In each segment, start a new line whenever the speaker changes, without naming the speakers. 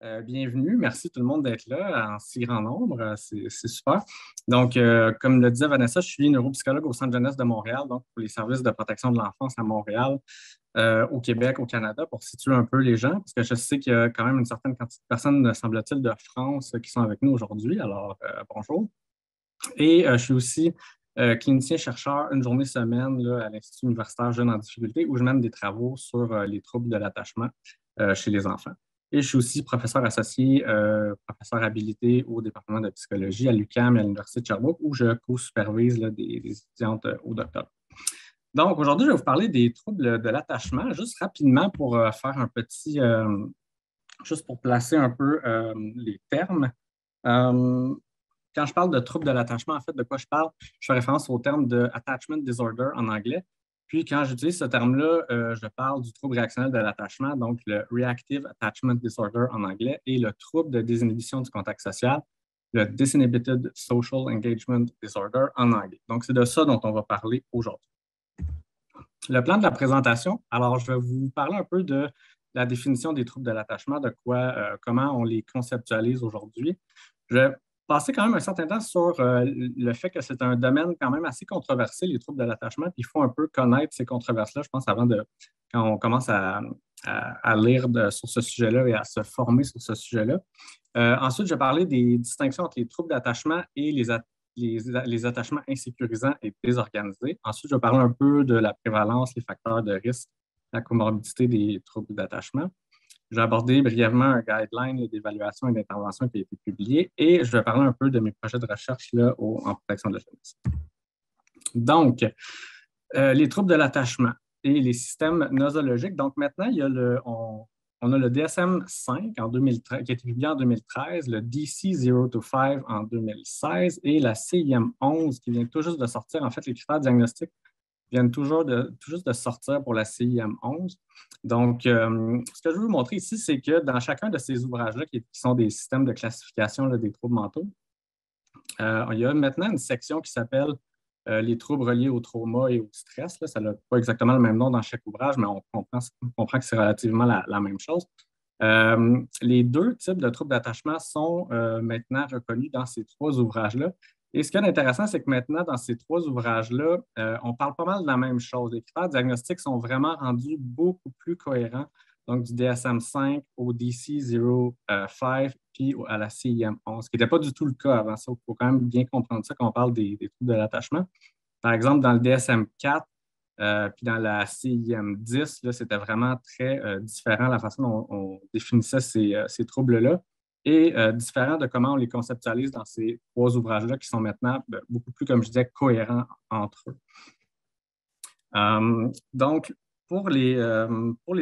Bienvenue. Merci tout le monde d'être là en si grand nombre. C'est super. Donc, comme le disait Vanessa, je suis neuropsychologue au Centre jeunesse de Montréal, donc pour les services de protection de l'enfance à Montréal, au Québec, au Canada, pour situer un peu les gens, parce que je sais qu'il y a quand même une certaine quantité de personnes, semble-t-il, de France qui sont avec nous aujourd'hui. Alors, bonjour. Et je suis aussi clinicien-chercheur une journée semaine là, à l'Institut universitaire Jeunes en difficulté, où je mène des travaux sur les troubles de l'attachement chez les enfants. Et je suis aussi professeur associé, professeur habilité au département de psychologie à l'UQAM et à l'Université de Sherbrooke, où je co-supervise là, des étudiantes au doctorat. Donc, aujourd'hui, je vais vous parler des troubles de l'attachement, juste rapidement pour faire un petit, juste pour placer un peu les termes. Euh, Quand je parle de troubles de l'attachement, en fait, de quoi je parle? Je fais référence au terme de attachment disorder en anglais. Puis, quand j'utilise ce terme-là, je parle du trouble réactionnel de l'attachement, donc le reactive attachment disorder en anglais, et le trouble de désinhibition du contact social, le disinhibited social engagement disorder en anglais. Donc, c'est de ça dont on va parler aujourd'hui. Le plan de la présentation, alors je vais vous parler un peu de la définition des troubles de l'attachement, de quoi, comment on les conceptualise aujourd'hui. Je vais passer quand même un certain temps sur le fait que c'est un domaine quand même assez controversé, les troubles de l'attachement, puis il faut un peu connaître ces controverses-là, je pense, quand on commence à lire sur ce sujet-là et à se former sur ce sujet-là. Ensuite, je vais parler des distinctions entre les troubles d'attachement et les attachements insécurisants et désorganisés. Ensuite, je vais parler un peu de la prévalence, les facteurs de risque, la comorbidité des troubles d'attachement. Je vais aborder brièvement un guideline d'évaluation et d'intervention qui a été publié et je vais parler un peu de mes projets de recherche là, en protection de la jeunesse. Donc, les troubles de l'attachement et les systèmes nosologiques. Donc, maintenant, on a le DSM-5 qui a été publié en 2013, le DC 0-5 en 2016 et la CIM-11 qui vient tout juste de sortir. En fait, les critères diagnostiques viennent tout juste de sortir pour la CIM-11. Donc, ce que je veux vous montrer ici, c'est que dans chacun de ces ouvrages-là, qui sont des systèmes de classification là, des troubles mentaux, il y a maintenant une section qui s'appelle les troubles reliés au trauma et au stress. Là, ça n'a pas exactement le même nom dans chaque ouvrage, mais on comprend que c'est relativement la même chose. Les deux types de troubles d'attachement sont maintenant reconnus dans ces trois ouvrages-là. Et ce qui est intéressant, c'est que maintenant, dans ces trois ouvrages-là, on parle pas mal de la même chose. Les critères diagnostiques sont vraiment rendus beaucoup plus cohérents, donc du DSM-5 au DC-0-5 puis à la CIM-11, ce qui n'était pas du tout le cas avant ça. Il faut quand même bien comprendre ça quand on parle des troubles de l'attachement. Par exemple, dans le DSM-4, puis dans la CIM-10, c'était vraiment très différent la façon dont on définissait ces troubles-là et différent de comment on les conceptualise dans ces trois ouvrages-là qui sont maintenant beaucoup plus, comme je disais, cohérents entre eux. Donc, pour les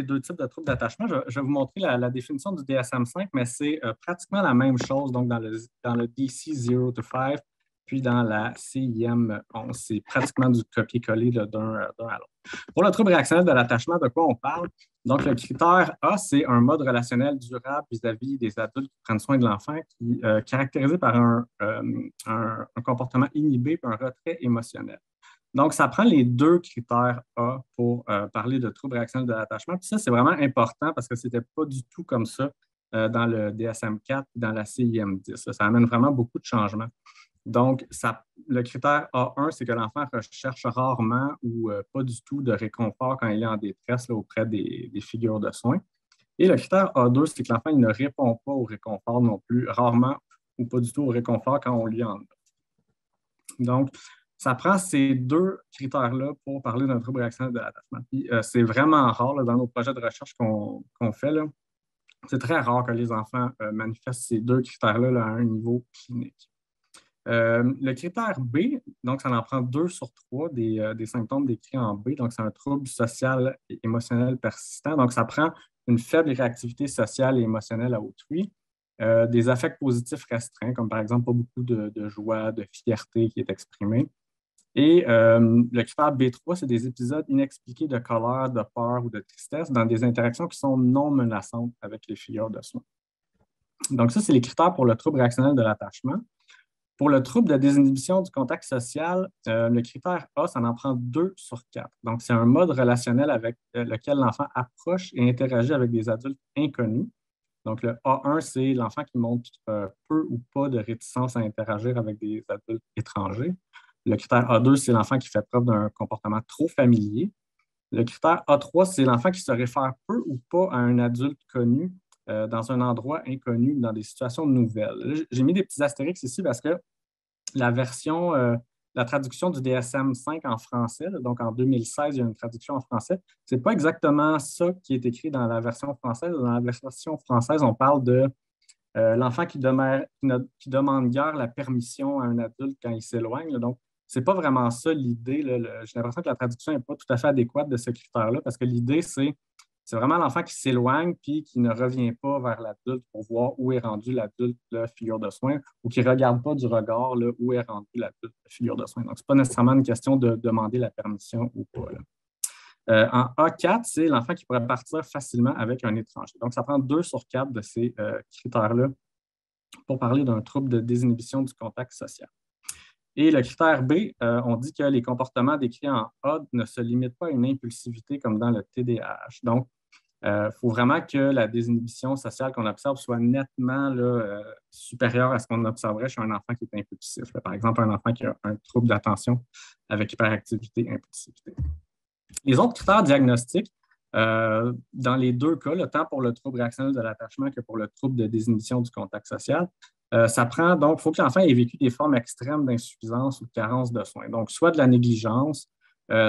deux types de troubles d'attachement, je vais vous montrer la définition du DSM-5, mais c'est pratiquement la même chose donc dans le DC 0-5 puis dans la CIM-11. C'est pratiquement du copier-coller d'un à l'autre. Pour le trouble réactionnel de l'attachement, de quoi on parle? Donc, le critère A, c'est un mode relationnel durable vis-à-vis des adultes qui prennent soin de l'enfant, qui est caractérisé par un comportement inhibé et un retrait émotionnel. Donc, ça prend les deux critères A pour parler de troubles réactionnels de l'attachement. Puis ça, c'est vraiment important parce que ce n'était pas du tout comme ça dans le DSM-4 et dans la CIM-10. Ça amène vraiment beaucoup de changements. Donc, le critère A1, c'est que l'enfant recherche rarement ou pas du tout de réconfort quand il est en détresse là, auprès des figures de soins. Et le critère A2, c'est que l'enfant il ne répond pas au réconfort non plus, rarement ou pas du tout au réconfort quand on lui en donne. Donc, ça prend ces deux critères-là pour parler d'un trouble réactionnel de l'attachement. C'est vraiment rare là, dans nos projets de recherche qu'on fait. C'est très rare que les enfants manifestent ces deux critères-là là, à un niveau clinique. Le critère B, donc ça en prend 2 sur 3 des symptômes décrits en B. Donc, c'est un trouble social et émotionnel persistant. Donc, ça prend une faible réactivité sociale et émotionnelle à autrui, des affects positifs restreints, comme par exemple pas beaucoup de joie, de fierté qui est exprimée. Et le critère B3, c'est des épisodes inexpliqués de colère, de peur ou de tristesse dans des interactions qui sont non menaçantes avec les figures de soins. Donc, ça, c'est les critères pour le trouble réactionnel de l'attachement. Pour le trouble de désinhibition du contact social, le critère A, ça en prend 2 sur 4. Donc, c'est un mode relationnel avec lequel l'enfant approche et interagit avec des adultes inconnus. Donc, le A1, c'est l'enfant qui montre peu ou pas de réticence à interagir avec des adultes étrangers. Le critère A2, c'est l'enfant qui fait preuve d'un comportement trop familier. Le critère A3, c'est l'enfant qui se réfère peu ou pas à un adulte connu dans un endroit inconnu, dans des situations nouvelles. J'ai mis des petits astérix ici parce que la version, la traduction du DSM-5 en français, là, donc en 2016, il y a une traduction en français. Ce n'est pas exactement ça qui est écrit dans la version française. Dans la version française, on parle de l'enfant qui demande guère la permission à un adulte quand il s'éloigne. Là. Donc, ce n'est pas vraiment ça l'idée. J'ai l'impression que la traduction n'est pas tout à fait adéquate de ce critère-là parce que l'idée, c'est vraiment l'enfant qui s'éloigne puis qui ne revient pas vers l'adulte pour voir où est rendu l'adulte, la figure de soin, ou qui ne regarde pas du regard là, où est rendu l'adulte, la figure de soin. Donc, ce n'est pas nécessairement une question de demander la permission ou pas. En A4, c'est l'enfant qui pourrait partir facilement avec un étranger. Donc, ça prend 2 sur 4 de ces critères-là pour parler d'un trouble de désinhibition du contact social. Et le critère B, on dit que les comportements décrits en A ne se limitent pas à une impulsivité comme dans le TDAH. Donc, il faut vraiment que la désinhibition sociale qu'on observe soit nettement supérieure à ce qu'on observerait chez un enfant qui est impulsif. Par exemple, un enfant qui a un trouble d'attention avec hyperactivité et impulsivité. Les autres critères diagnostiques, dans les 2 cas, tant pour le trouble réactionnel de l'attachement que pour le trouble de désinhibition du contact social, ça prend donc, il faut que l'enfant ait vécu des formes extrêmes d'insuffisance ou de carence de soins. Donc, soit de la négligence,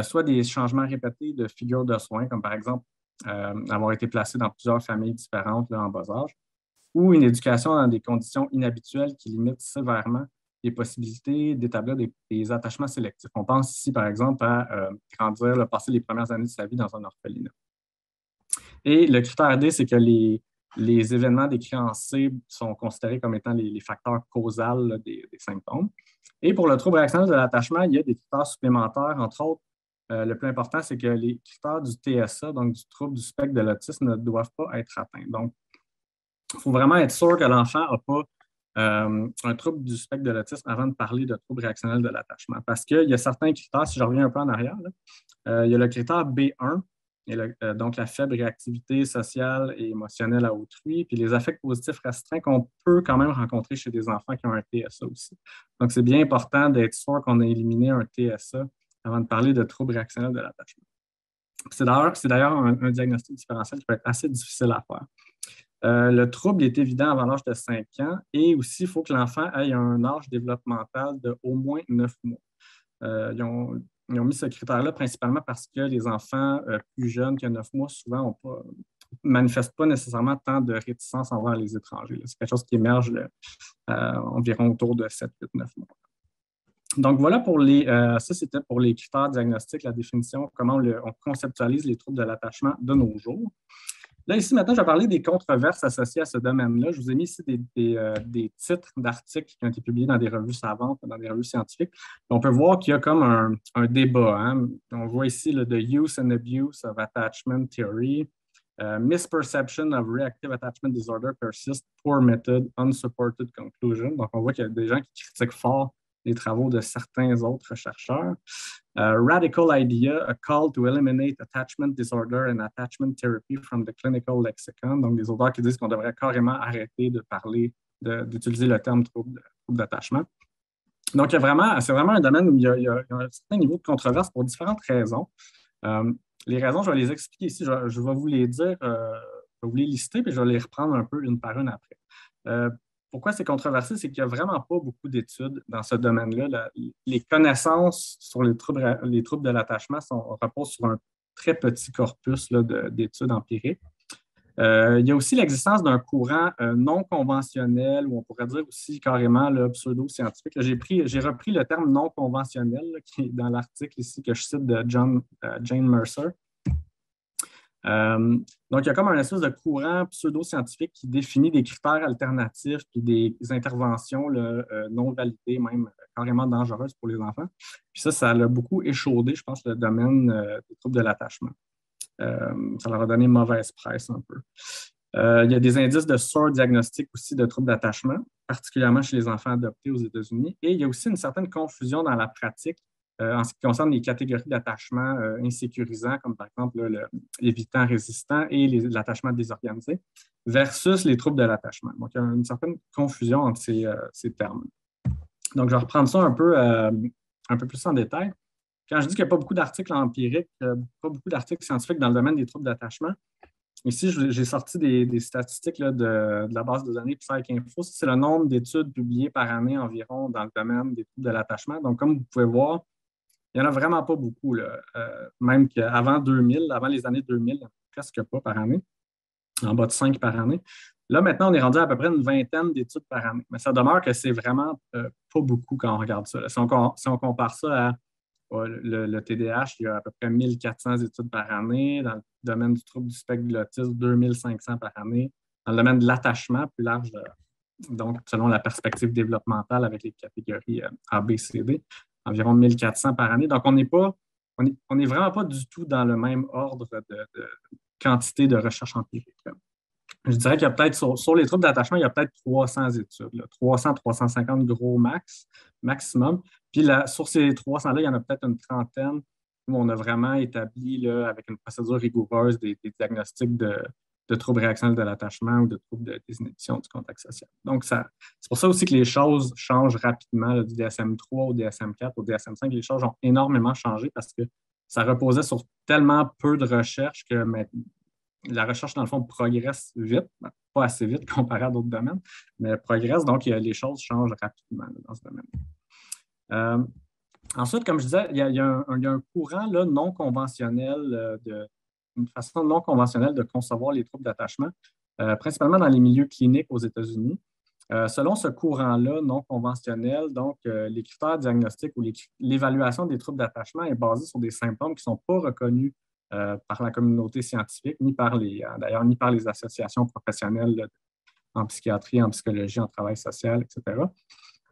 soit des changements répétés de figure de soins, comme par exemple avoir été placé dans plusieurs familles différentes là, en bas âge, ou une éducation dans des conditions inhabituelles qui limitent sévèrement les possibilités d'établir des attachements sélectifs. On pense ici, par exemple, à grandir, passer les premières années de sa vie dans un orphelinat. Et le critère D, c'est que les événements décrits en C sont considérés comme étant les facteurs causaux des symptômes. Et pour le trouble réactionnel de l'attachement, il y a des critères supplémentaires. Entre autres, le plus important, c'est que les critères du TSA, donc du trouble du spectre de l'autisme, ne doivent pas être atteints. Donc, il faut vraiment être sûr que l'enfant n'a pas un trouble du spectre de l'autisme avant de parler de trouble réactionnel de l'attachement. Parce qu'il y a certains critères, si je reviens un peu en arrière, il y a le critère B1, donc la faible réactivité sociale et émotionnelle à autrui, puis les affects positifs restreints qu'on peut quand même rencontrer chez des enfants qui ont un TSA aussi. Donc, c'est bien important d'être sûr qu'on a éliminé un TSA avant de parler de trouble réactionnel de l'attachement. C'est d'ailleurs un diagnostic différentiel qui peut être assez difficile à faire. Le trouble est évident avant l'âge de 5 ans et aussi, il faut que l'enfant ait un âge développemental de au moins 9 mois. Ils ont mis ce critère-là principalement parce que les enfants plus jeunes que 9 mois, souvent, ne manifestent pas nécessairement tant de réticence envers les étrangers. C'est quelque chose qui émerge environ autour de 7, 8, 9 mois. Donc, voilà pour ça, c'était pour les critères diagnostiques, la définition, comment on conceptualise les troubles de l'attachement de nos jours. Là, ici, maintenant, je vais parler des controverses associées à ce domaine-là. Je vous ai mis ici des titres d'articles qui ont été publiés dans des revues savantes, dans des revues scientifiques. On peut voir qu'il y a comme un débat. Hein? On voit ici le « The Use and Abuse of Attachment Theory »,« Misperception of Reactive Attachment Disorder Persists, Poor Method, Unsupported Conclusion ». Donc, on voit qu'il y a des gens qui critiquent fort les travaux de certains autres chercheurs. Radical Idea, a call to eliminate attachment disorder and attachment therapy from the clinical lexicon. Donc, des auteurs qui disent qu'on devrait carrément arrêter de parler, d'utiliser le terme trouble d'attachement. Donc, c'est vraiment un domaine où il y a un certain niveau de controverse pour différentes raisons. Les raisons, je vais les expliquer ici. Je vais vous les dire, je vais vous les lister, puis je vais les reprendre un peu une par une après. Pourquoi c'est controversé? C'est qu'il n'y a vraiment pas beaucoup d'études dans ce domaine-là. Les connaissances sur les troubles de l'attachement reposent sur un très petit corpus d'études empiriques. Il y a aussi l'existence d'un courant non conventionnel, ou on pourrait dire aussi carrément pseudo-scientifique. J'ai repris le terme non conventionnel qui est dans l'article ici que je cite de Jane Mercer. Donc, il y a comme un espèce de courant pseudo-scientifique qui définit des critères alternatifs et des interventions non validées, même carrément dangereuses pour les enfants. Puis ça l'a beaucoup échaudé, je pense, le domaine des troubles de l'attachement. Ça leur a donné mauvaise presse un peu. Il y a des indices de surdiagnostic aussi de troubles d'attachement, particulièrement chez les enfants adoptés aux États-Unis. Et il y a aussi une certaine confusion dans la pratique en ce qui concerne les catégories d'attachement insécurisants, comme par exemple là, l'évitant résistant et l'attachement désorganisé, versus les troubles de l'attachement. Donc, il y a une certaine confusion entre ces termes. Donc, je vais reprendre ça un peu plus en détail. Quand je dis qu'il n'y a pas beaucoup d'articles empiriques, pas beaucoup d'articles scientifiques dans le domaine des troubles d'attachement, ici, j'ai sorti des statistiques là, de la base de données PsycInfo. C'est le nombre d'études publiées par année environ dans le domaine des troubles de l'attachement. Donc, comme vous pouvez voir, il n'y en a vraiment pas beaucoup. Là. Même qu'avant 2000, avant les années 2000, il n'y en a presque pas par année, en bas de 5 par année. Là, maintenant, on est rendu à peu près une vingtaine d'études par année. Mais ça demeure que c'est vraiment pas beaucoup quand on regarde ça. Si on compare ça à le TDAH, il y a à peu près 1400 études par année. Dans le domaine du trouble du spectre de l'autisme, 2500 par année. Dans le domaine de l'attachement, plus large, donc selon la perspective développementale avec les catégories A, B, C, D, environ 1400 par année. Donc, on n'est vraiment pas du tout dans le même ordre de quantité de recherche empirique. Je dirais qu'il y a peut-être, sur les troubles d'attachement, il y a peut-être 300 études, 300-350 gros maximum. Puis là, sur ces 300-là, il y en a peut-être une trentaine où on a vraiment établi, là, avec une procédure rigoureuse, des diagnostics de troubles réactionnels de l'attachement ou de troubles de désinhibition du contact social. Donc, c'est pour ça aussi que les choses changent rapidement, là, du DSM-3 au DSM-4 au DSM-5. Les choses ont énormément changé parce que ça reposait sur tellement peu de recherches que maintenant, la recherche, dans le fond, progresse vite, pas assez vite comparé à d'autres domaines, mais progresse, donc les choses changent rapidement là, dans ce domaine. Ensuite, comme je disais, il y a un courant là, non conventionnel, une façon non conventionnelle de concevoir les troubles d'attachement, principalement dans les milieux cliniques aux États-Unis. Selon ce courant-là non conventionnel, donc les critères diagnostiques ou l'évaluation des troubles d'attachement est basée sur des symptômes qui ne sont pas reconnus par la communauté scientifique, d'ailleurs, ni par les associations professionnelles là, en psychiatrie, en psychologie, en travail social, etc.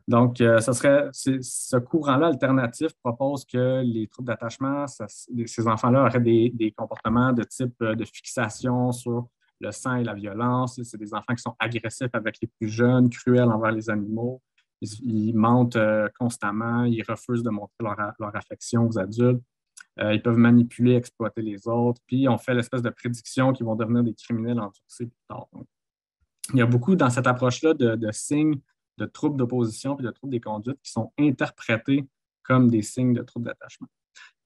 Donc, ce courant-là alternatif propose que les troubles d'attachement, ces enfants-là auraient des comportements de type de fixation sur le sang et la violence. C'est des enfants qui sont agressifs avec les plus jeunes, cruels envers les animaux. Ils mentent constamment, ils refusent de montrer leur affection aux adultes. Ils peuvent manipuler, exploiter les autres. Puis, on fait l'espèce de prédiction qu'ils vont devenir des criminels endurcis plus tard. Donc, il y a beaucoup dans cette approche-là de signes de troubles d'opposition puis de troubles des conduites qui sont interprétés comme des signes de troubles d'attachement.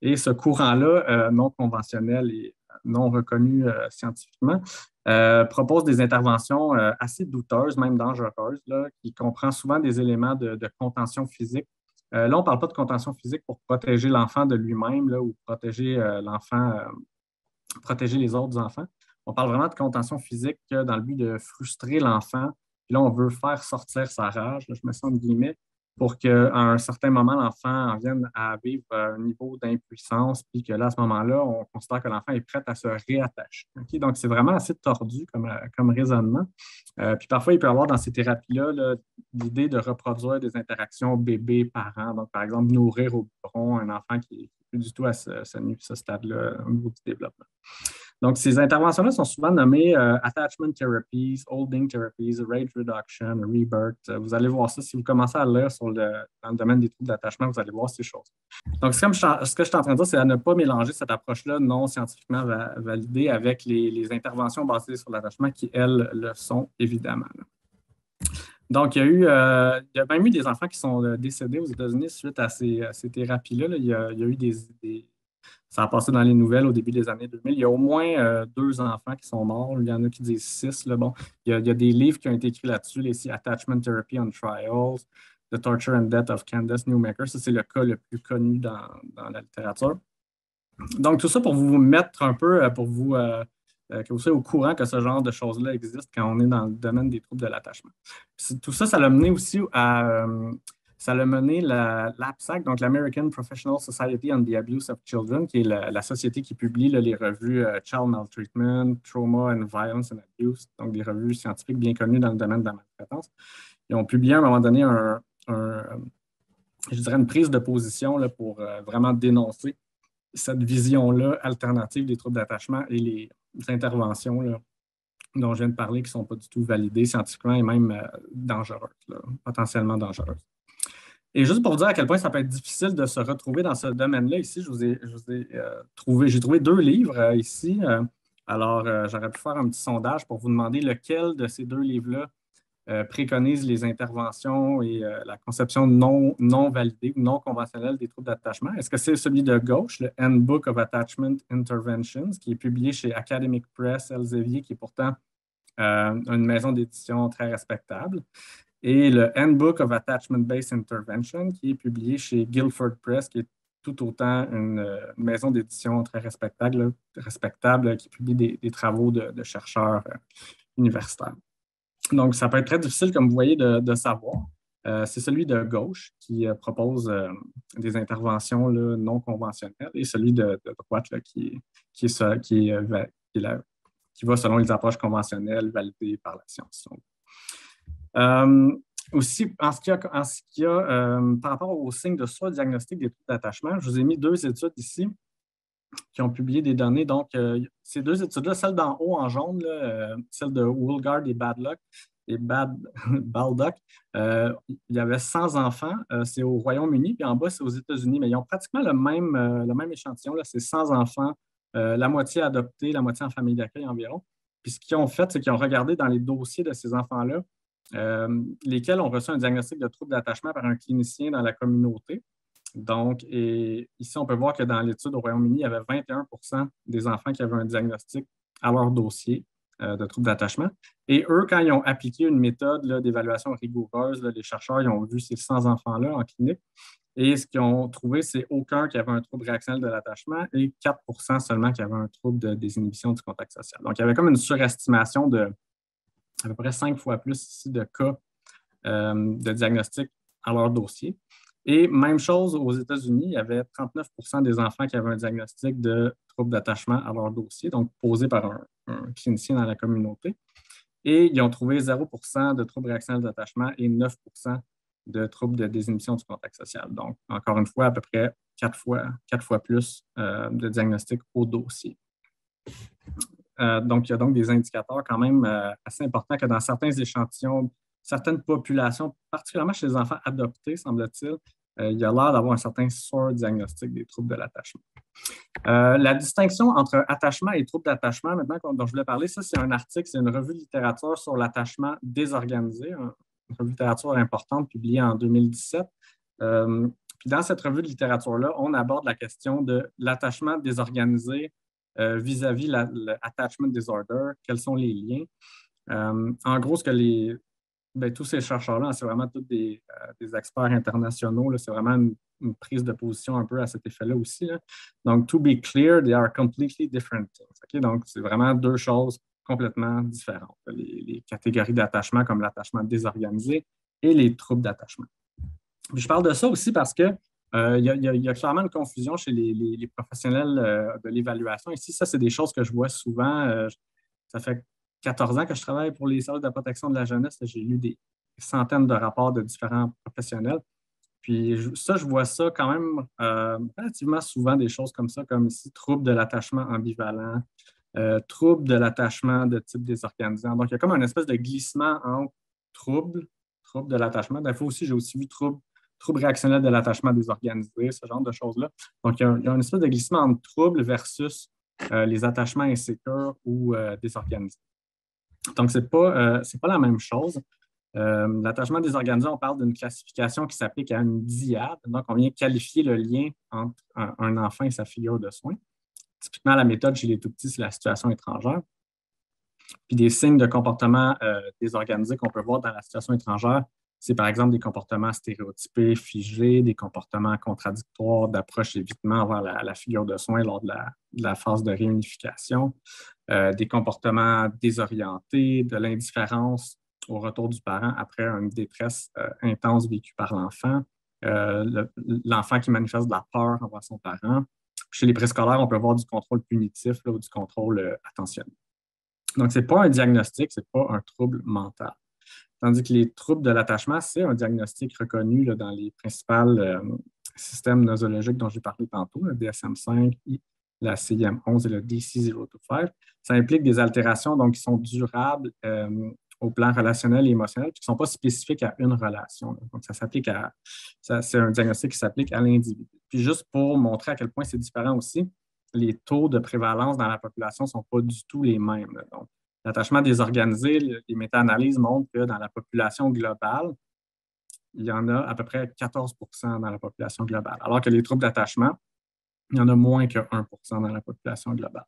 Et ce courant-là, non conventionnel et non reconnu scientifiquement, propose des interventions assez douteuses, même dangereuses, là, qui comprend souvent des éléments de contention physique. Là, on ne parle pas de contention physique pour protéger l'enfant de lui-même là, ou protéger protéger les autres enfants. On parle vraiment de contention physique dans le but de frustrer l'enfant. Puis là, on veut faire sortir sa rage, là, je mets ça en guillemets, pour qu'à un certain moment, l'enfant en vienne à vivre un niveau d'impuissance, puis que là, à ce moment-là, on considère que l'enfant est prêt à se réattacher. Okay? Donc, c'est vraiment assez tordu comme raisonnement. Puis parfois, il peut y avoir dans ces thérapies-là là, l'idée de reproduire des interactions bébé-parent. Donc, par exemple, nourrir au biberon un enfant qui n'est plus du tout à ce stade-là au niveau du développement. Donc, ces interventions-là sont souvent nommées Attachment Therapies, Holding Therapies, Rage Reduction, Rebirth. Vous allez voir ça si vous commencez à lire dans le domaine des troubles d'attachement, vous allez voir ces choses. Donc, ce que je suis en train de dire, c'est à ne pas mélanger cette approche-là non scientifiquement validée avec les interventions basées sur l'attachement qui, elles, le sont évidemment. Donc, il y a même eu des enfants qui sont décédés aux États-Unis suite à ces thérapies-là. Là. Il y a eu ça a passé dans les nouvelles au début des années 2000. Il y a au moins 2 enfants qui sont morts. Il y en a qui disent 6. Là. Bon, il y a des livres qui ont été écrits là-dessus, les Attachment Therapy on Trials, The Torture and Death of Candace Newmaker. Ça, c'est le cas le plus connu dans la littérature. Donc, tout ça pour vous mettre un peu, que vous soyez au courant que ce genre de choses-là existe quand on est dans le domaine des troubles de l'attachement. Tout ça, ça l'a mené aussi à... ça l'a mené l'APSAC, donc l'American Professional Society on the Abuse of Children, qui est la société qui publie là, les revues Child Maltreatment, Trauma and Violence and Abuse, donc des revues scientifiques bien connues dans le domaine de la maltraitance. Ils ont publié à un moment donné je dirais une prise de position là, pour vraiment dénoncer cette vision-là alternative des troubles d'attachement et les interventions là, dont je viens de parler qui ne sont pas du tout validées scientifiquement et même dangereuses, là, potentiellement dangereuses. Et juste pour vous dire à quel point ça peut être difficile de se retrouver dans ce domaine-là, ici, j'ai trouvé deux livres ici. Alors, j'aurais pu faire un petit sondage pour vous demander lequel de ces deux livres-là préconise les interventions et la conception non validée ou non conventionnelle des troubles d'attachement. Est-ce que c'est celui de gauche, le Handbook of Attachment Interventions, qui est publié chez Academic Press Elsevier, qui est pourtant une maison d'édition très respectable, et le Handbook of Attachment-Based Intervention, qui est publié chez Guilford Press, qui est tout autant une maison d'édition très respectable qui publie des travaux de chercheurs universitaires. Donc, ça peut être très difficile, comme vous voyez, de savoir. C'est celui de gauche qui propose des interventions là, non conventionnelles et celui de droite là, qui va selon les approches conventionnelles validées par la science. Euh, Aussi, par rapport aux signes de soi diagnostic des troubles d'attachement, je vous ai mis deux études ici qui ont publié des données. Donc, ces deux études-là, celle d'en haut en jaune, là, celle de Woolgard et Baldock, il y avait 100 enfants. C'est au Royaume-Uni, puis en bas, c'est aux États-Unis. Mais ils ont pratiquement le même échantillon. Là, c'est 100 enfants, la moitié adoptés, la moitié en famille d'accueil environ. Puis ce qu'ils ont fait, c'est qu'ils ont regardé dans les dossiers de ces enfants-là, lesquels ont reçu un diagnostic de trouble d'attachement par un clinicien dans la communauté. Donc, et ici, on peut voir que dans l'étude au Royaume-Uni, il y avait 21 des enfants qui avaient un diagnostic à leur dossier de trouble d'attachement. Et eux, quand ils ont appliqué une méthode d'évaluation rigoureuse, les chercheurs ils ont vu ces 100 enfants-là en clinique. Et ce qu'ils ont trouvé, c'est aucun qui avait un trouble réactionnel de l'attachement et 4 seulement qui avaient un trouble de désinhibition du contact social. Donc, il y avait comme une surestimation de à peu près 5 fois plus ici de cas de diagnostic à leur dossier. Et même chose aux États-Unis, il y avait 39 des enfants qui avaient un diagnostic de trouble d'attachement à leur dossier, donc posé par un clinicien dans la communauté. Et ils ont trouvé 0 de troubles réactionnels d'attachement et 9 de troubles de désinhibition du contact social. Donc, encore une fois, à peu près 4 fois plus de diagnostics au dossier. Donc, il y a donc des indicateurs quand même assez importants que dans certains échantillons, certaines populations, particulièrement chez les enfants adoptés, semble-t-il, il y a l'air d'avoir un certain surdiagnostic des troubles de l'attachement. La distinction entre attachement et troubles d'attachement, maintenant dont je voulais parler, ça, c'est un article, c'est une revue de littérature sur l'attachement désorganisé, une revue de littérature importante publiée en 2017. Puis dans cette revue de littérature-là, on aborde la question de l'attachement désorganisé vis-à-vis l'attachment disorder, quels sont les liens. En gros, tous ces chercheurs-là, c'est vraiment tous des experts internationaux. C'est vraiment une prise de position un peu à cet effet-là aussi. Là. Donc, to be clear, they are completely different things. Okay? Donc, c'est vraiment deux choses complètement différentes. Les catégories d'attachement comme l'attachement désorganisé et les troubles d'attachement. Puis je parle de ça aussi parce que il y a clairement une confusion chez les professionnels de l'évaluation. Ici, ça, c'est des choses que je vois souvent. Ça fait 14 ans que je travaille pour les services de protection de la jeunesse. J'ai lu des centaines de rapports de différents professionnels. Puis je vois ça quand même relativement souvent, des choses comme ça, comme ici, trouble de l'attachement ambivalent, trouble de l'attachement de type désorganisant. Donc, il y a comme une espèce de glissement entre trouble de l'attachement. Des fois aussi, j'ai aussi vu trouble réactionnel de l'attachement désorganisé, ce genre de choses-là. Donc, il y a une espèce de glissement entre trouble versus les attachements insécures ou désorganisés. Donc, ce n'est pas la même chose. L'attachement désorganisé, on parle d'une classification qui s'applique à une dyade. Donc, on vient qualifier le lien entre un enfant et sa figure de soins. Typiquement, la méthode chez les tout-petits, c'est la situation étrangère. Puis des signes de comportement désorganisé qu'on peut voir dans la situation étrangère, c'est par exemple des comportements stéréotypés, figés, des comportements contradictoires d'approche évitement envers la figure de soins lors de la phase de réunification, des comportements désorientés, de l'indifférence au retour du parent après une détresse intense vécue par l'enfant, l'enfant qui manifeste de la peur envers son parent. Chez les préscolaires, on peut voir du contrôle punitif là, ou du contrôle attentionnel. Donc, ce n'est pas un diagnostic, ce n'est pas un trouble mental. Tandis que les troubles de l'attachement, c'est un diagnostic reconnu là, dans les principaux systèmes nosologiques dont j'ai parlé tantôt, le DSM-5, la CIM-11 et le DC-025. Ça implique des altérations donc, qui sont durables au plan relationnel et émotionnel, qui ne sont pas spécifiques à une relation. Donc, c'est un diagnostic qui s'applique à l'individu. Puis juste pour montrer à quel point c'est différent aussi, les taux de prévalence dans la population ne sont pas du tout les mêmes. Donc, l'attachement désorganisé, les méta-analyses montrent que dans la population globale, il y en a à peu près 14 dans la population globale, alors que les troubles d'attachement, il y en a moins que 1 dans la population globale.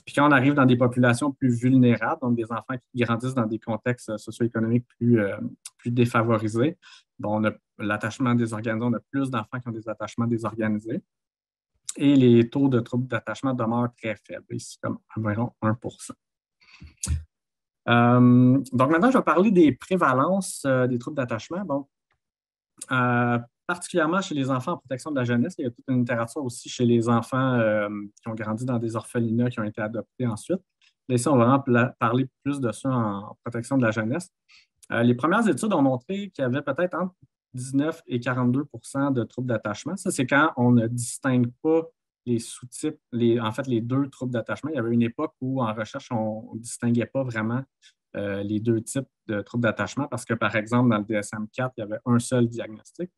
Puis quand on arrive dans des populations plus vulnérables, donc des enfants qui grandissent dans des contextes socio-économiques plus défavorisés, bon, l'attachement désorganisé, on a plus d'enfants qui ont des attachements désorganisés. Et les taux de troubles d'attachement demeurent très faibles, ici comme environ 1 donc maintenant, je vais parler des prévalences des troubles d'attachement. Donc, particulièrement chez les enfants en protection de la jeunesse, il y a toute une littérature aussi chez les enfants qui ont grandi dans des orphelinats, qui ont été adoptés ensuite. Là, ici, on va vraiment parler plus de ça en protection de la jeunesse. Les premières études ont montré qu'il y avait peut-être entre 19 et 42 de troubles d'attachement. Ça, c'est quand on ne distingue pas les sous-types, en fait, les deux troubles d'attachement. Il y avait une époque où, en recherche, on ne distinguait pas vraiment les deux types de troubles d'attachement parce que, par exemple, dans le DSM-4, il y avait un seul diagnostic.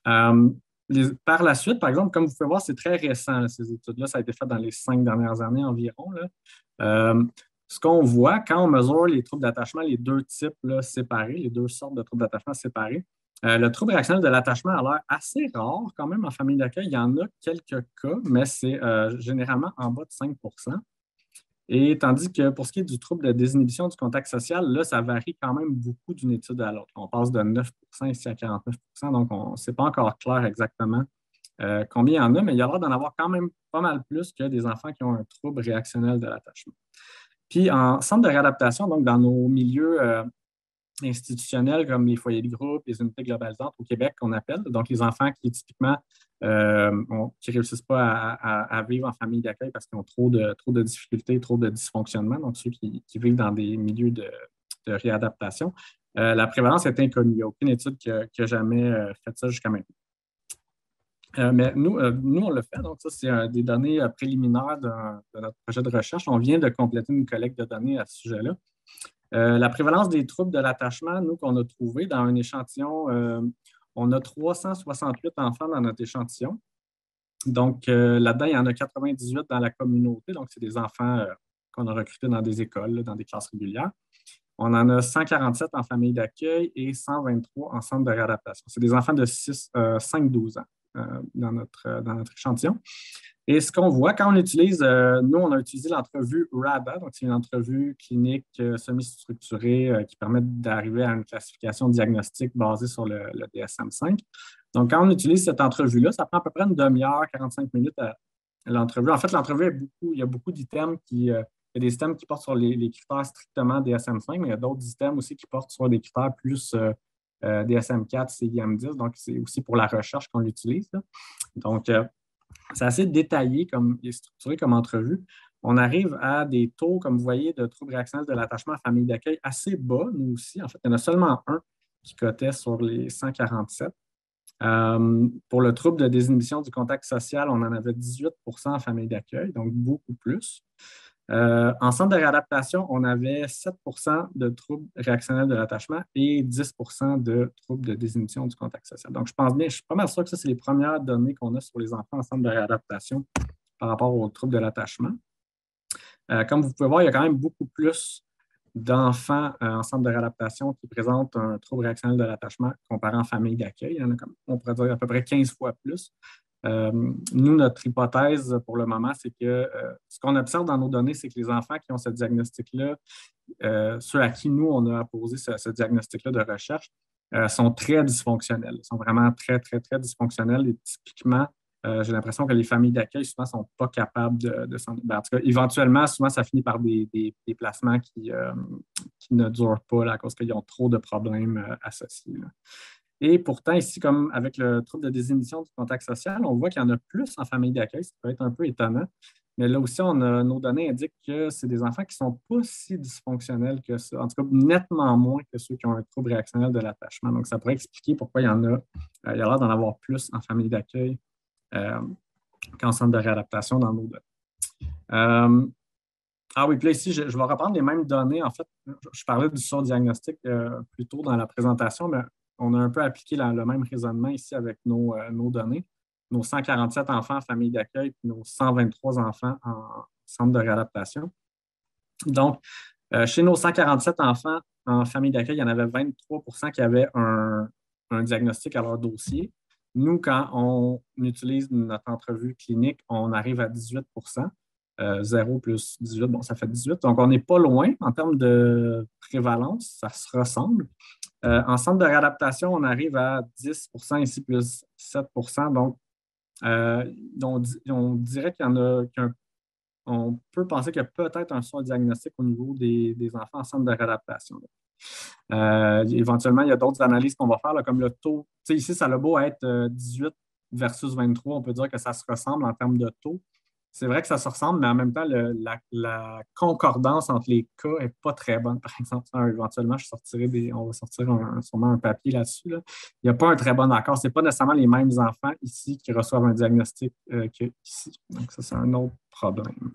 Par la suite, par exemple, comme vous pouvez voir, c'est très récent, là, ces études-là. Ça a été fait dans les 5 dernières années environ. Là. Ce qu'on voit quand on mesure les troubles d'attachement, les deux types là, séparés, les deux sortes de troubles d'attachement séparés, le trouble réactionnel de l'attachement a l'air assez rare quand même en famille d'accueil. Il y en a quelques cas, mais c'est généralement en bas de 5 Et tandis que pour ce qui est du trouble de désinhibition du contact social, là, ça varie quand même beaucoup d'une étude à l'autre. On passe de 9 ici à 49 donc ce n'est pas encore clair exactement combien il y en a, mais il y a l'air d'en avoir quand même pas mal plus que des enfants qui ont un trouble réactionnel de l'attachement. Puis en centre de réadaptation, donc dans nos milieux institutionnels comme les foyers de groupe, les unités globalisantes au Québec qu'on appelle, donc les enfants qui typiquement qui ne réussissent pas à vivre en famille d'accueil parce qu'ils ont trop de difficultés, trop de dysfonctionnements, donc ceux qui vivent dans des milieux de réadaptation. La prévalence est inconnue. Il n'y a aucune étude qui a jamais fait ça jusqu'à maintenant. Mais nous, on le fait. Donc, ça, c'est des données préliminaires de notre projet de recherche. On vient de compléter une collecte de données à ce sujet-là. La prévalence des troubles de l'attachement, nous, qu'on a trouvé dans un échantillon, on a 368 enfants dans notre échantillon. Donc, là-dedans, il y en a 98 dans la communauté. Donc, c'est des enfants qu'on a recrutés dans des écoles, là, dans des classes régulières. On en a 147 en famille d'accueil et 123 en centre de réadaptation. C'est des enfants de 5-12 ans dans notre échantillon. Et ce qu'on voit quand on utilise, nous, on a utilisé l'entrevue RADA, donc c'est une entrevue clinique semi-structurée qui permet d'arriver à une classification diagnostique basée sur le DSM-5. Donc, quand on utilise cette entrevue-là, ça prend à peu près une demi-heure, 45 minutes à l'entrevue. En fait, l'entrevue, il y a beaucoup d'items il y a des items qui portent sur les critères strictement DSM-5, mais il y a d'autres items aussi qui portent sur des critères plus DSM-4, CIM-10. Donc, c'est aussi pour la recherche qu'on l'utilise. Donc, c'est assez détaillé et structuré comme entrevue. On arrive à des taux, comme vous voyez, de troubles réactionnels de l'attachement à famille d'accueil assez bas, nous aussi. En fait, il y en a seulement un qui cotait sur les 147. Pour le trouble de désinhibition du contact social, on en avait 18 en famille d'accueil, donc beaucoup plus. En centre de réadaptation, on avait 7 de troubles réactionnels de l'attachement et 10 de troubles de désinhibition du contact social. Donc, je suis pas mal sûr que ça, c'est les premières données qu'on a sur les enfants en centre de réadaptation par rapport aux troubles de l'attachement. Comme vous pouvez voir, il y a quand même beaucoup plus d'enfants en centre de réadaptation qui présentent un trouble réactionnel de l'attachement comparé en famille d'accueil. Il y en a, on pourrait dire, à peu près 15 fois plus. Nous, notre hypothèse pour le moment, c'est que ce qu'on observe dans nos données, c'est que les enfants qui ont ce diagnostic-là, ceux à qui nous, on a apposé ce diagnostic-là de recherche, sont très dysfonctionnels. Ils sont vraiment très, très, très dysfonctionnels. Et typiquement, j'ai l'impression que les familles d'accueil, souvent, ne sont pas capables de s'en... en tout cas, éventuellement, souvent, ça finit par des placements qui ne durent pas là, à cause qu'ils ont trop de problèmes associés. Là. Et pourtant, ici, comme avec le trouble de désinhibition du contact social, on voit qu'il y en a plus en famille d'accueil. Ça peut être un peu étonnant. Mais là aussi, nos données indiquent que c'est des enfants qui ne sont pas si dysfonctionnels que ça. En tout cas, nettement moins que ceux qui ont un trouble réactionnel de l'attachement. Donc, ça pourrait expliquer pourquoi il y a l'air d'en avoir plus en famille d'accueil qu'en centre de réadaptation dans nos données. Ah oui, puis là, ici, je vais reprendre les mêmes données. En fait, je parlais du surdiagnostic plus tôt dans la présentation, mais on a un peu appliqué le même raisonnement ici avec nos données. Nos 147 enfants en famille d'accueil, puis nos 123 enfants en centre de réadaptation. Donc, chez nos 147 enfants en famille d'accueil, il y en avait 23 qui avaient un diagnostic à leur dossier. Nous, quand on utilise notre entrevue clinique, on arrive à 18 0 plus 18, bon, ça fait 18. Donc, on n'est pas loin en termes de prévalence, ça se ressemble. En centre de réadaptation, on arrive à 10 ici plus 7. Donc, on dirait qu'il y en a, on peut penser qu'il y a peut-être un sous-diagnostic au niveau des enfants en centre de réadaptation. Éventuellement, il y a d'autres analyses qu'on va faire, là, comme le taux. Tu sais, ici, ça a beau être 18 versus 23, on peut dire que ça se ressemble en termes de taux. C'est vrai que ça se ressemble, mais en même temps, la concordance entre les cas n'est pas très bonne. Par exemple, éventuellement, on va sortir sûrement un papier là-dessus. Là. Il n'y a pas un très bon accord. Ce n'est pas nécessairement les mêmes enfants ici qui reçoivent un diagnostic qu'ici. Donc, ça, c'est un autre problème.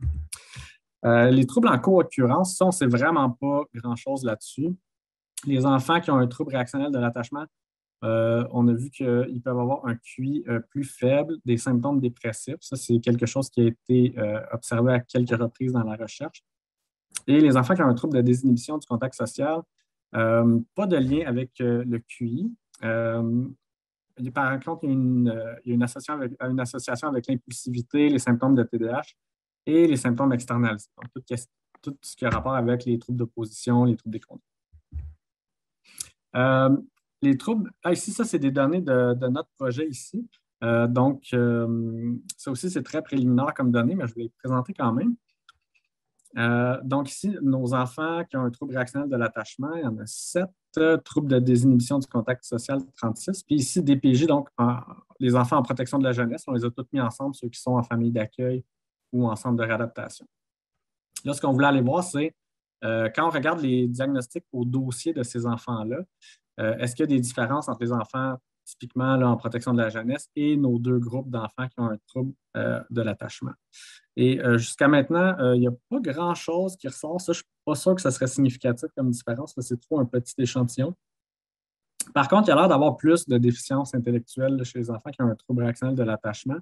Les troubles en co-occurrence, ça, on ne sait vraiment pas grand-chose là-dessus. Les enfants qui ont un trouble réactionnel de l'attachement, on a vu qu'ils peuvent avoir un QI plus faible, des symptômes dépressifs. Ça, c'est quelque chose qui a été observé à quelques reprises dans la recherche. Et les enfants qui ont un trouble de désinhibition du contact social, pas de lien avec le QI. Par contre, il y a une association avec l'impulsivité, les symptômes de TDAH et les symptômes externalisés. Donc, tout ce qui a rapport avec les troubles d'opposition, les troubles des conduites. Les troubles, ici, ça, c'est des données de notre projet ici. Ça aussi, c'est très préliminaire comme données, mais je vais les présenter quand même. Donc, ici, nos enfants qui ont un trouble réactionnel de l'attachement, il y en a 7, troubles de désinhibition du contact social, 36. Puis ici, DPJ, donc les enfants en protection de la jeunesse, on les a tous mis ensemble, ceux qui sont en famille d'accueil ou en centre de réadaptation. Là, ce qu'on voulait aller voir, c'est quand on regarde les diagnostics au dossier de ces enfants-là, est-ce qu'il y a des différences entre les enfants typiquement là, en protection de la jeunesse et nos deux groupes d'enfants qui ont un trouble de l'attachement? Et jusqu'à maintenant, il n'y a pas grand-chose qui ressort. Ça, je ne suis pas sûr que ce serait significatif comme différence. C'est trop un petit échantillon. Par contre, il y a l'air d'avoir plus de déficiences intellectuelles là, chez les enfants qui ont un trouble réactionnel de l'attachement.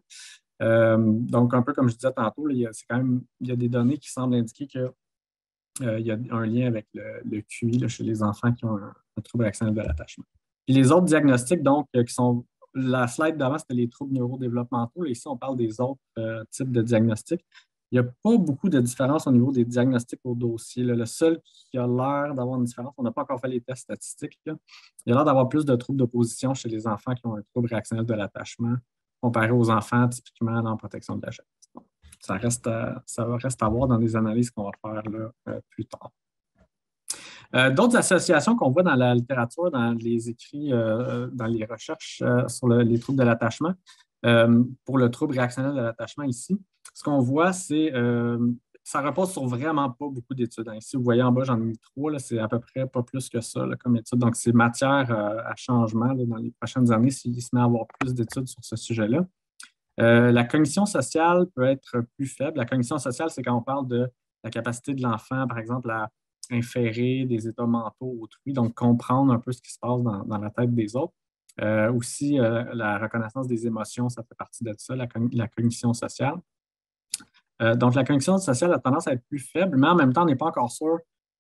Donc, un peu comme je disais tantôt, il y a des données qui semblent indiquer qu'il y a un lien avec le QI là, chez les enfants qui ont un trouble réactionnel de l'attachement. Puis les autres diagnostics, donc, qui sont. La slide d'avant, c'était les troubles neurodéveloppementaux. Là, ici, on parle des autres types de diagnostics. Il n'y a pas beaucoup de différence au niveau des diagnostics au dossier. Là. Le seul qui a l'air d'avoir une différence, on n'a pas encore fait les tests statistiques, là. Il y a l'air d'avoir plus de troubles d'opposition chez les enfants qui ont un trouble réactionnel de l'attachement comparé aux enfants typiquement en protection de la jeunesse. Bon, ça reste à voir dans des analyses qu'on va faire là, plus tard. D'autres associations qu'on voit dans la littérature, dans les écrits, dans les recherches sur les troubles de l'attachement, pour le trouble réactionnel de l'attachement ici, ce qu'on voit, c'est ça repose sur vraiment pas beaucoup d'études. Ici, vous voyez en bas, j'en ai mis 3, c'est à peu près pas plus que ça là, comme étude. Donc, c'est matière à changement là, dans les prochaines années s'il se met à avoir plus d'études sur ce sujet-là. La cognition sociale peut être plus faible. La cognition sociale, c'est quand on parle de la capacité de l'enfant, par exemple, à inférer des états mentaux autrui, donc comprendre un peu ce qui se passe dans la tête des autres. Aussi, la reconnaissance des émotions, ça fait partie de ça, la cognition sociale. Donc, la cognition sociale a tendance à être plus faible, mais en même temps, on n'est pas encore sûr.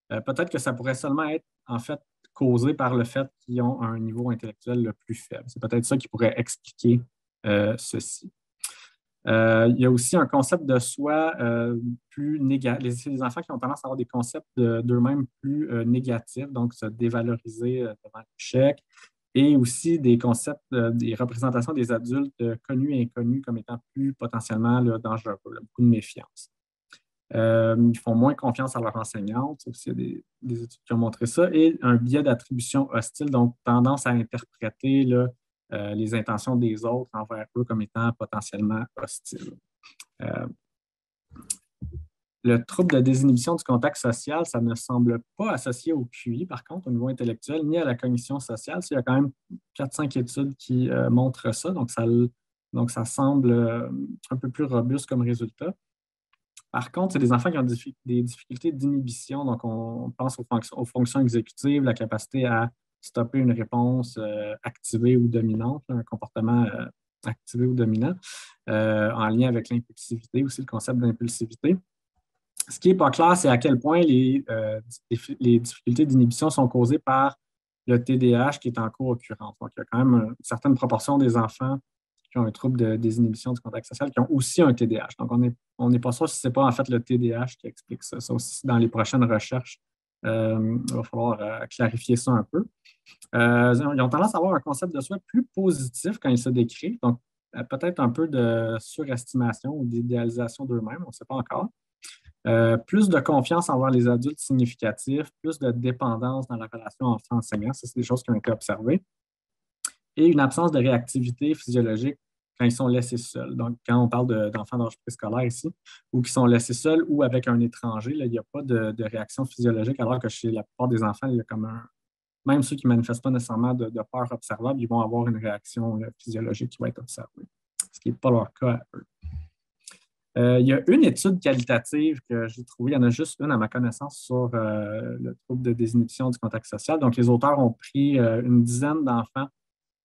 Peut-être que ça pourrait seulement être, en fait, causé par le fait qu'ils ont un niveau intellectuel le plus faible. C'est peut-être ça qui pourrait expliquer ceci. Il y a aussi un concept de soi plus négatif. Les enfants qui ont tendance à avoir des concepts d'eux-mêmes plus négatifs, donc se dévaloriser devant l'échec, et aussi des concepts, des représentations des adultes connus et inconnus comme étant plus potentiellement là, dangereux, là, beaucoup de méfiance. Ils font moins confiance à leurs enseignantes, aussi il y a des études qui ont montré ça, et un biais d'attribution hostile, donc tendance à interpréter là, les intentions des autres envers eux comme étant potentiellement hostiles. Le trouble de désinhibition du contact social, ça ne semble pas associé au QI, par contre, au niveau intellectuel, ni à la cognition sociale. Il y a quand même 4-5 études qui montrent ça, donc ça semble un peu plus robuste comme résultat. Par contre, c'est des enfants qui ont des difficultés d'inhibition. Donc, on pense aux fonctions exécutives, la capacité à stopper une réponse activée ou dominante, un comportement activé ou dominant, en lien avec l'impulsivité, aussi le concept d'impulsivité. Ce qui n'est pas clair, c'est à quel point les difficultés d'inhibition sont causées par le TDAH qui est en co-occurrence. Donc, il y a quand même une certaine proportion des enfants qui ont un trouble de désinhibition du contact social qui ont aussi un TDAH. Donc, on n'est pas sûr si ce n'est pas en fait le TDAH qui explique ça. Ça aussi, dans les prochaines recherches, il va falloir clarifier ça un peu. Ils ont tendance à avoir un concept de soi plus positif quand ils se décrivent. Donc, peut-être un peu de surestimation ou d'idéalisation d'eux-mêmes, on ne sait pas encore. Plus de confiance envers les adultes significatifs, plus de dépendance dans la relation enfant-enseignant. Ça, c'est des choses qui ont été observées. Et une absence de réactivité physiologique quand ils sont laissés seuls. Donc, quand on parle d'enfants d'âge préscolaire ici, ou qui sont laissés seuls ou avec un étranger, là, il n'y a pas de réaction physiologique, alors que chez la plupart des enfants, il y a comme même ceux qui ne manifestent pas nécessairement de peur observable, ils vont avoir une réaction physiologique qui va être observée, ce qui n'est pas leur cas à eux. Il y a une étude qualitative que j'ai trouvée, il y en a juste une à ma connaissance sur le trouble de désinhibition du contact social. Donc, les auteurs ont pris une dizaine d'enfants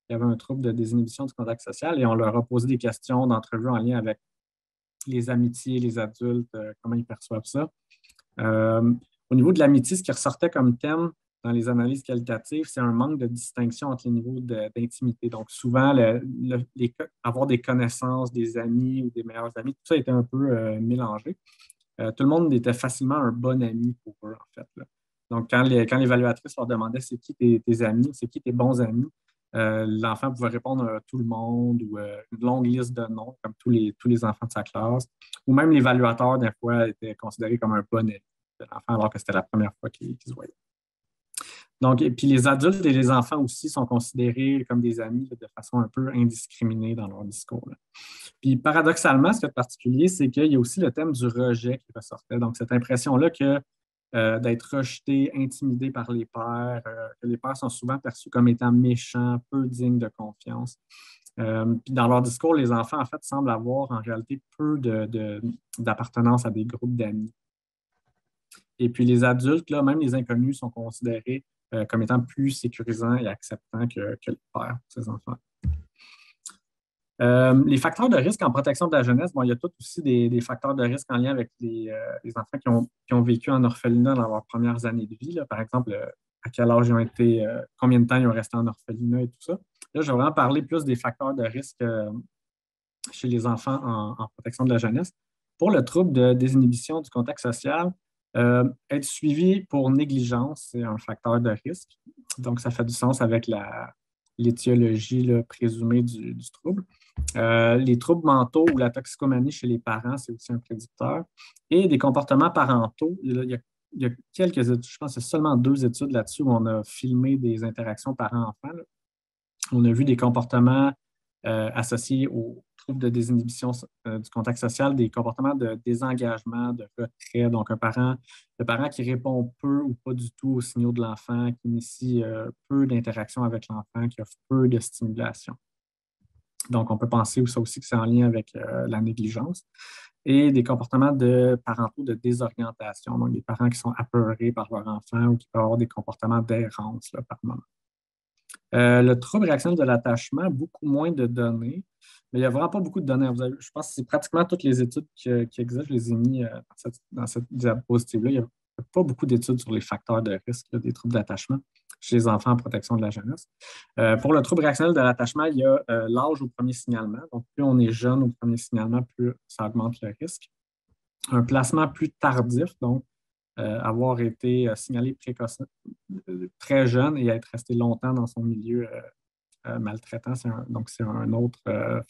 qui avaient un trouble de désinhibition du contact social et on leur a posé des questions d'entrevue en lien avec les amitiés, les adultes, comment ils perçoivent ça. Au niveau de l'amitié, ce qui ressortait comme thème dans les analyses qualitatives, c'est un manque de distinction entre les niveaux d'intimité. Donc, souvent, avoir des connaissances, des amis ou des meilleurs amis, tout ça était un peu mélangé. Tout le monde était facilement un bon ami pour eux, en fait, là. Donc, quand l'évaluatrice leur demandait c'est qui tes amis, c'est qui tes bons amis, l'enfant pouvait répondre à tout le monde ou une longue liste de noms, comme tous les enfants de sa classe. Ou même l'évaluateur, des fois, était considéré comme un bon ami de l'enfant, alors que c'était la première fois qu'il se voyait. Donc, et puis les adultes et les enfants aussi sont considérés comme des amis de façon un peu indiscriminée dans leur discours, là. Puis paradoxalement, ce qui est particulier, c'est qu'il y a aussi le thème du rejet qui ressortait. Donc, cette impression-là que d'être rejeté, intimidé par les pairs, que les pairs sont souvent perçus comme étant méchants, peu dignes de confiance. Puis dans leur discours, les enfants, en fait, semblent avoir en réalité peu d'appartenance à des groupes d'amis. Et puis les adultes, là, même les inconnus, sont considérés comme étant plus sécurisants et acceptants que les pères pour ces enfants. Les facteurs de risque en protection de la jeunesse, bon, il y a tout aussi des facteurs de risque en lien avec les enfants qui ont vécu en orphelinat dans leurs premières années de vie. Là. Par exemple, à quel âge ils ont été, combien de temps ils ont resté en orphelinat et tout ça. Là, je vais vraiment parler plus des facteurs de risque chez les enfants en protection de la jeunesse. Pour le trouble de désinhibition du contact social, être suivi pour négligence, c'est un facteur de risque. Donc, ça fait du sens avec l'étiologie présumée du trouble. Les troubles mentaux ou la toxicomanie chez les parents, c'est aussi un prédicteur. Et des comportements parentaux, il y a quelques études, je pense que c'est seulement 2 études là-dessus où on a filmé des interactions parents-enfants. On a vu des comportements associés aux troubles de désinhibition du contact social, des comportements de désengagement, de retrait. Donc, le parent qui répond peu ou pas du tout aux signaux de l'enfant, qui initie peu d'interaction avec l'enfant, qui offre peu de stimulation. Donc, on peut penser ça aussi que c'est en lien avec la négligence. Et des comportements de parentaux de désorientation, donc des parents qui sont apeurés par leur enfant ou qui peuvent avoir des comportements d'errance par moment. Le trouble réactionnel de l'attachement, beaucoup moins de données, mais il n'y a vraiment pas beaucoup de données. Je pense que c'est pratiquement toutes les études qui existent, je les ai mis dans cette diapositive-là. Il n'y a pas beaucoup d'études sur les facteurs de risque des troubles d'attachement chez les enfants en protection de la jeunesse. Pour le trouble réactionnel de l'attachement, il y a l'âge au premier signalement. Donc, plus on est jeune au premier signalement, plus ça augmente le risque. Un placement plus tardif, donc avoir été signalé très jeune et être resté longtemps dans son milieu maltraitant, donc c'est un autre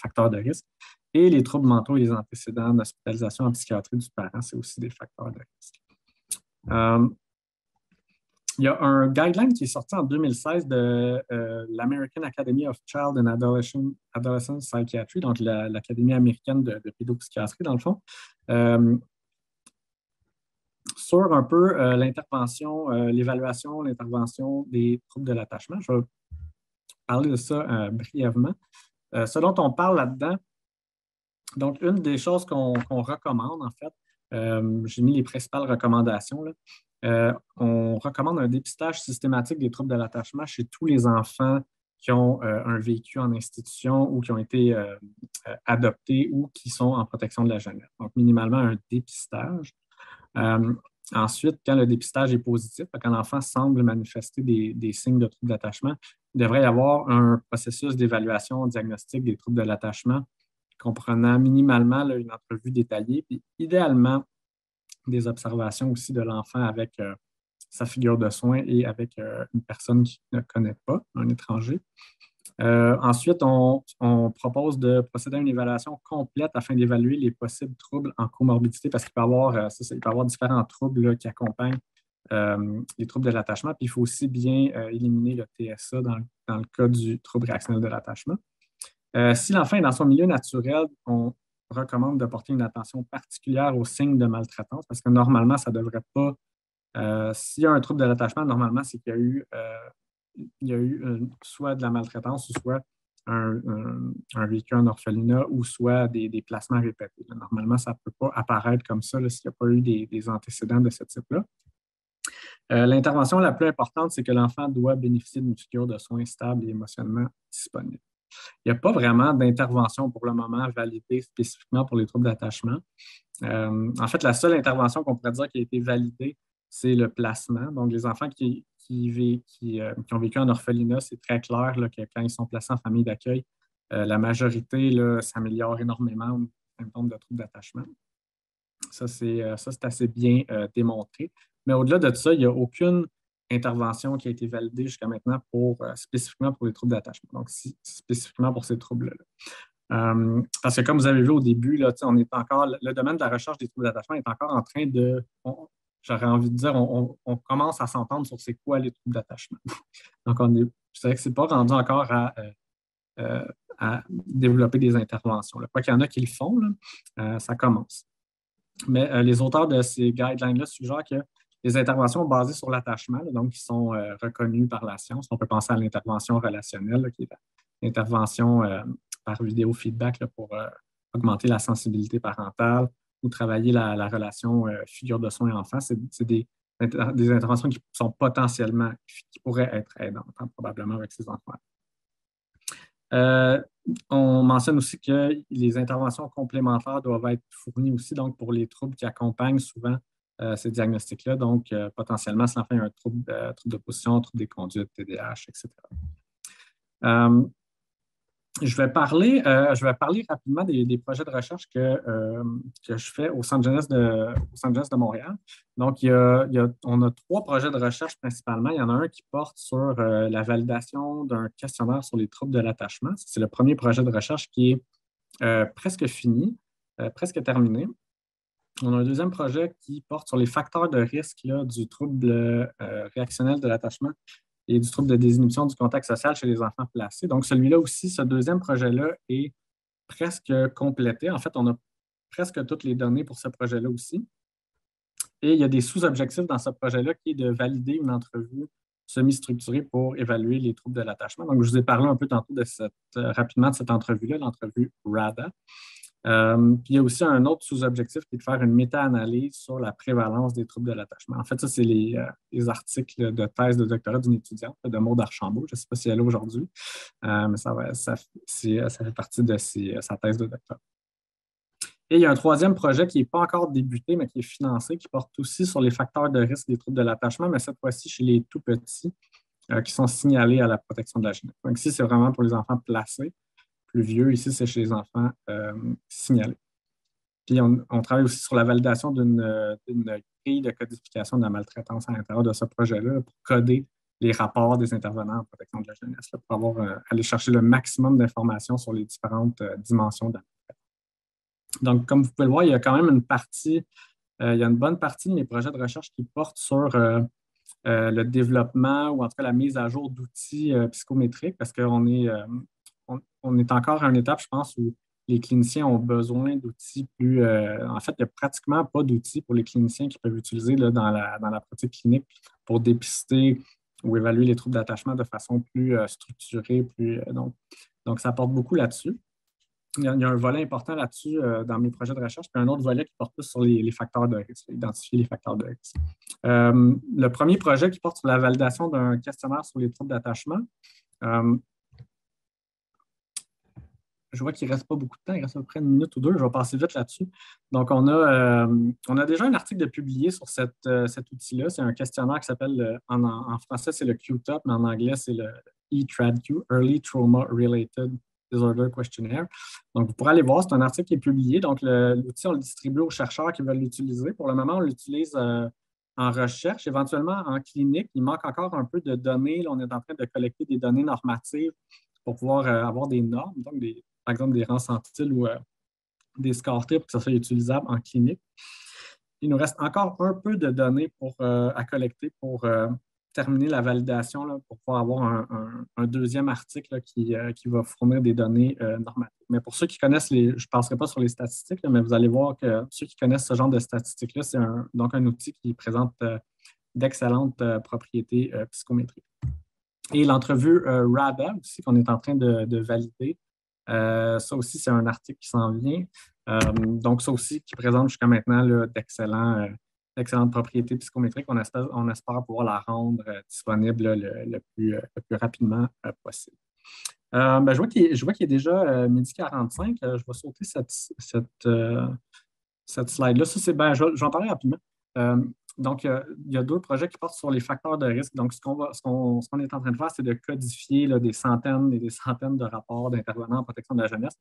facteur de risque. Et les troubles mentaux et les antécédents d'hospitalisation en psychiatrie du parent, c'est aussi des facteurs de risque. Il y a un guideline qui est sorti en 2016 de l'American Academy of Child and Adolescent Psychiatry, donc l'Académie américaine de pédopsychiatrie, dans le fond, sur un peu l'évaluation, l'intervention des troubles de l'attachement. Je vais parler de ça brièvement. Ce dont on parle là-dedans, donc une des choses qu'on recommande, en fait, J'ai mis les principales recommandations, là. On recommande un dépistage systématique des troubles de l'attachement chez tous les enfants qui ont un vécu en institution ou qui ont été adoptés ou qui sont en protection de la jeunesse. Donc, minimalement, un dépistage. Euh, Ensuite, quand le dépistage est positif, quand l'enfant semble manifester des signes de troubles d'attachement, il devrait y avoir un processus d'évaluation diagnostique des troubles de l'attachement comprenant minimalement là, une entrevue détaillée, puis idéalement des observations aussi de l'enfant avec sa figure de soins et avec une personne qui ne connaît pas, un étranger. Ensuite, on propose de procéder à une évaluation complète afin d'évaluer les possibles troubles en comorbidité parce qu'il peut y avoir, il peut y avoir différents troubles là, qui accompagnent les troubles de l'attachement. Puis il faut aussi bien éliminer le TSA dans le cas du trouble réactionnel de l'attachement. Si l'enfant est dans son milieu naturel, on recommande de porter une attention particulière aux signes de maltraitance parce que normalement, ça ne devrait pas. S'il y a un trouble de l'attachement, normalement, c'est qu'il y a eu soit de la maltraitance, ou soit un vécu en orphelinat, ou soit des placements répétés. Normalement, ça ne peut pas apparaître comme ça s'il n'y a pas eu des antécédents de ce type-là. L'intervention la plus importante, c'est que l'enfant doit bénéficier d'une figure de soins stable et émotionnellement disponible. Il n'y a pas vraiment d'intervention pour le moment validée spécifiquement pour les troubles d'attachement. En fait, la seule intervention qu'on pourrait dire qui a été validée, c'est le placement. Donc, les enfants qui ont vécu en orphelinat, c'est très clair là, que quand ils sont placés en famille d'accueil, la majorité s'améliore énormément au symptômes de troubles d'attachement. Ça, c'est assez bien démontré. Mais au-delà de ça, il n'y a aucune intervention qui a été validée jusqu'à maintenant spécifiquement pour les troubles d'attachement, donc spécifiquement pour ces troubles-là. Parce que comme vous avez vu au début, là, le domaine de la recherche des troubles d'attachement est encore en train j'aurais envie de dire, on commence à s'entendre sur c'est quoi les troubles d'attachement. Donc, je dirais que ce n'est pas rendu encore à développer des interventions. Là. Quoi qu'il y en a qui le font, là, ça commence. Mais les auteurs de ces guidelines-là suggèrent que les interventions basées sur l'attachement, donc qui sont reconnues par la science, on peut penser à l'intervention relationnelle, là, qui est l'intervention par vidéo feedback là, pour augmenter la sensibilité parentale ou travailler la relation figure de soins enfant. C'est des interventions qui sont potentiellement, qui pourraient être aidantes, hein, probablement avec ces enfants. On mentionne aussi que les interventions complémentaires doivent être fournies aussi, donc pour les troubles qui accompagnent souvent ces diagnostics-là. Donc, potentiellement, si l'enfant a un trouble de position, trouble des conduites, TDAH, etc. Je vais parler rapidement des projets de recherche que je fais au Centre jeunesse de Montréal. Donc, on a 3 projets de recherche principalement. Il y en a un qui porte sur la validation d'un questionnaire sur les troubles de l'attachement. C'est le premier projet de recherche qui est presque fini, presque terminé. On a un deuxième projet qui porte sur les facteurs de risque là, du trouble réactionnel de l'attachement et du trouble de désinhibition du contact social chez les enfants placés. Donc, celui-là aussi, ce deuxième projet-là est presque complété. En fait, on a presque toutes les données pour ce projet-là aussi. Et il y a des sous-objectifs dans ce projet-là qui est de valider une entrevue semi-structurée pour évaluer les troubles de l'attachement. Donc, je vous ai parlé un peu tantôt rapidement de cette entrevue-là, l'entrevue RADA. Puis il y a aussi un autre sous-objectif qui est de faire une méta-analyse sur la prévalence des troubles de l'attachement. En fait, ça, c'est les articles de thèse de doctorat d'une étudiante de Maud Archambault. Je ne sais pas si elle est là aujourd'hui, mais ça fait partie de sa thèse de doctorat. Et il y a un troisième projet qui n'est pas encore débuté, mais qui est financé, qui porte aussi sur les facteurs de risque des troubles de l'attachement, mais cette fois-ci chez les tout-petits qui sont signalés à la protection de la jeunesse. Donc ici, c'est vraiment pour les enfants placés. Plus vieux, ici, c'est chez les enfants signalés. Puis, on travaille aussi sur la validation d'une grille de codification de la maltraitance à l'intérieur de ce projet-là pour coder les rapports des intervenants en protection de la jeunesse, là, pour aller chercher le maximum d'informations sur les différentes dimensions de la maltraitance. Donc, comme vous pouvez le voir, il y a quand même il y a une bonne partie de mes projets de recherche qui portent sur le développement ou en tout cas la mise à jour d'outils psychométriques parce qu'on est on est encore à une étape, je pense, où les cliniciens ont besoin d'outils plus. En fait, il n'y a pratiquement pas d'outils pour les cliniciens qui peuvent utiliser là, dans la pratique clinique pour dépister ou évaluer les troubles d'attachement de façon plus structurée. Donc, ça apporte beaucoup là-dessus. il y a un volet important là-dessus dans mes projets de recherche, puis un autre volet qui porte plus sur les facteurs de risque, identifier les facteurs de risque. Le premier projet qui porte sur la validation d'un questionnaire sur les troubles d'attachement. Je vois qu'il ne reste pas beaucoup de temps, il reste à peu près une minute ou deux, je vais passer vite là-dessus. Donc, on a déjà un article de publié sur cet outil-là. C'est un questionnaire qui s'appelle, en français, c'est le QTOP, mais en anglais, c'est le ETRADQ, Early Trauma Related Disorder Questionnaire. Donc, vous pourrez aller voir, c'est un article qui est publié. Donc, l'outil, on le distribue aux chercheurs qui veulent l'utiliser. Pour le moment, on l'utilise en recherche, éventuellement en clinique. Il manque encore un peu de données. Là, on est en train de collecter des données normatives pour pouvoir avoir des normes, donc par exemple des rangs centiles ou des scores pour que ça soit utilisable en clinique. Il nous reste encore un peu de données à collecter pour terminer la validation, là, pour pouvoir avoir un deuxième article là, qui va fournir des données normatives. Mais pour ceux qui connaissent je ne passerai pas sur les statistiques, là, mais vous allez voir que ceux qui connaissent ce genre de statistiques-là, c'est donc un outil qui présente d'excellentes propriétés psychométriques. Et l'entrevue RADA aussi qu'on est en train de valider. Ça aussi, c'est un article qui s'en vient. Donc, ça aussi qui présente jusqu'à maintenant d'excellentes propriétés psychométriques. On espère pouvoir la rendre disponible le plus rapidement possible. Je vois qu'il est déjà midi 45. Je vais sauter cette slide-là. Ça, je vais en parler rapidement. Donc, il y a deux projets qui portent sur les facteurs de risque. Donc, ce qu'on est en train de faire, c'est de codifier là, des centaines et des centaines de rapports d'intervenants en protection de la jeunesse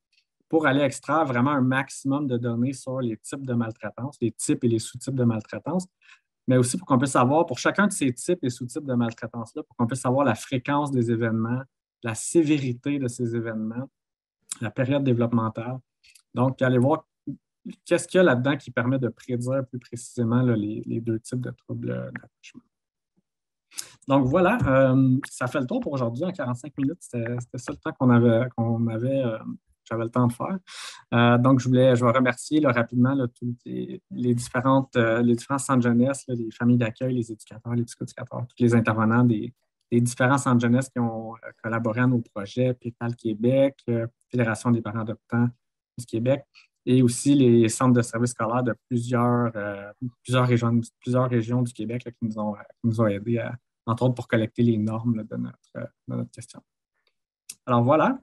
pour aller extraire vraiment un maximum de données sur les types de maltraitance, les types et les sous-types de maltraitance, mais aussi pour qu'on puisse savoir, pour chacun de ces types et sous-types de maltraitance-là, pour qu'on puisse savoir la fréquence des événements, la sévérité de ces événements, la période développementale. Donc, allez voir qu'est-ce qu'il y a là-dedans qui permet de prédire plus précisément là, les deux types de troubles d'attachement. Donc voilà, ça fait le tour pour aujourd'hui en 45 minutes. C'était ça le temps j'avais le temps de faire. Donc, je vais remercier là, rapidement là, tous les différents centres de jeunesse, là, les familles d'accueil, les éducateurs, les psychoéducateurs, tous les intervenants des différents centres de jeunesse qui ont collaboré à nos projets, PETAL Québec, Fédération des parents adoptants du Québec, et aussi les centres de services scolaires de plusieurs régions du Québec là, qui nous ont aidés, entre autres, pour collecter les normes là, de notre question. Alors voilà,